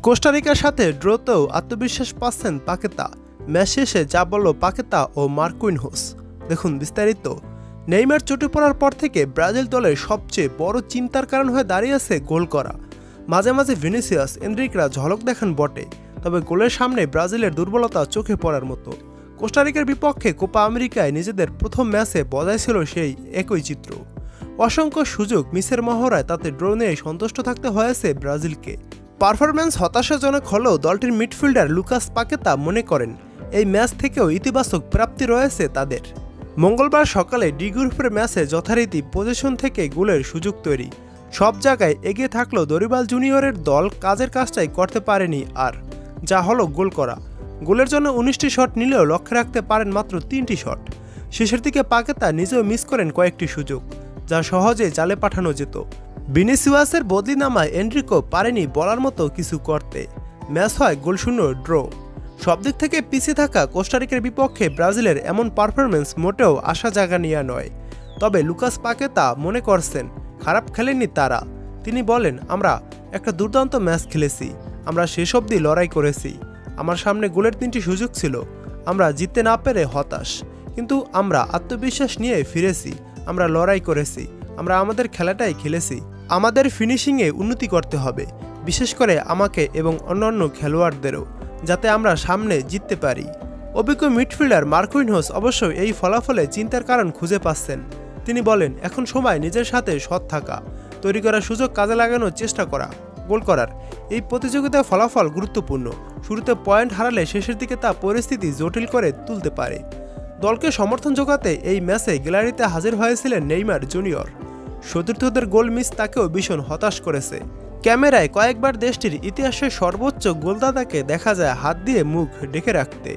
কোস্টারিকার সাথে ড্রতেও আত্মবিশ্বাস পাচ্ছেন পাকেতা। ম্যাচ শেষে যা বলল পাকেতা ও মার্কুইনহোস, দেখুন বিস্তারিত। নেইমার চোটে পড়ার পর থেকে ব্রাজিল দলের সবচেয়ে বড় চিন্তার কারণ হয়ে দাঁড়িয়েছে গোল করা। মাঝে মাঝে ভিনিসিয়াস, এনরিকরা ঝলক দেখান বটে, তবে গোলের সামনে ব্রাজিলের দুর্বলতা চোখে পড়ার মতো। কোস্টারিকার বিপক্ষে কোপা আমেরিকায় নিজেদের প্রথম ম্যাচে বজায় ছিল সেই একই চিত্র। অসংখ্য সুযোগ মিসের মহড়ায় তাতে ড্র নিয়ে সন্তুষ্ট থাকতে হয়েছে ব্রাজিলকে। পারফরম্যান্স হতাশাজনক হলেও দলটির মিডফিল্ডার লুকাস পাকেতা মনে করেন এই ম্যাচ থেকেও ইতিবাচক প্রাপ্তি রয়েছে তাদের। মঙ্গলবার সকালে ডি গ্রুপের ম্যাচে যথারীতি পজিশন থেকে গোলের সুযোগ তৈরি, সব জায়গায় এগিয়ে থাকলেও দরিবাল জুনিয়রের দল কাজের কাজটাই করতে পারেনি, আর যা হলো গোল করা। গোলের জন্য 19টি শট নিলেও লক্ষ্যে রাখতে পারেন মাত্র 3টি শট। শেষের দিকে পাকেতা নিজেও মিস করেন কয়েকটি সুযোগ, যা সহজে জালে পাঠানো যেত। ভিনিসিয়াসের বদলি নামায় এনরিকো পারেনি বলার মতো কিছু করতে। ম্যাচ হয় গোলশূন্য ড্র। সব দিক থেকে পিছিয়ে থাকা কোস্টারিকার বিপক্ষে ব্রাজিলের এমন পারফরমেন্স মোটেও আশা জাগা নিয়ে নয়। তবে লুকাস পাকেতা মনে করছেন খারাপ খেলেননি তারা। তিনি বলেন, আমরা একটা দুর্দান্ত ম্যাচ খেলেছি, আমরা শেষ অবধি লড়াই করেছি, আমার সামনে গোলের 3টি সুযোগ ছিল, আমরা জিততে না পেরে হতাশ, কিন্তু আমরা আত্মবিশ্বাস নিয়ে ফিরেছি, আমরা লড়াই করেছি, আমরা আমাদের খেলাটাই খেলেছি। আমাদের ফিনিশিংয়ে উন্নতি করতে হবে, বিশেষ করে আমাকে এবং অন্যান্য খেলোয়াড়দেরও, যাতে আমরা সামনে জিততে পারি। অভিজ্ঞ মিডফিল্ডার মার্কুইনহোস অবশ্যই এই ফলাফলে চিন্তার কারণ খুঁজে পাচ্ছেন। তিনি বলেন, এখন সময় নিজের সাথে সৎ থাকা, তৈরি করা সুযোগ কাজে লাগানোর চেষ্টা করা, গোল করার। এই প্রতিযোগিতায় ফলাফল গুরুত্বপূর্ণ। শুরুতে পয়েন্ট হারালে শেষের দিকে তা পরিস্থিতি জটিল করে তুলতে পারে। দলকে সমর্থন জোগাতে এই ম্যাচে গ্যালারিতে হাজির হয়েছিলেন নেইমার জুনিয়র। সতীর্থদের গোল মিস তাকেও ভীষণ হতাশ করেছে। ক্যামেরায় কয়েকবার দেশটির ইতিহাসের সর্বোচ্চ গোলদাতাকে দেখা যায় হাত দিয়ে মুখ ঢেকে রাখতে।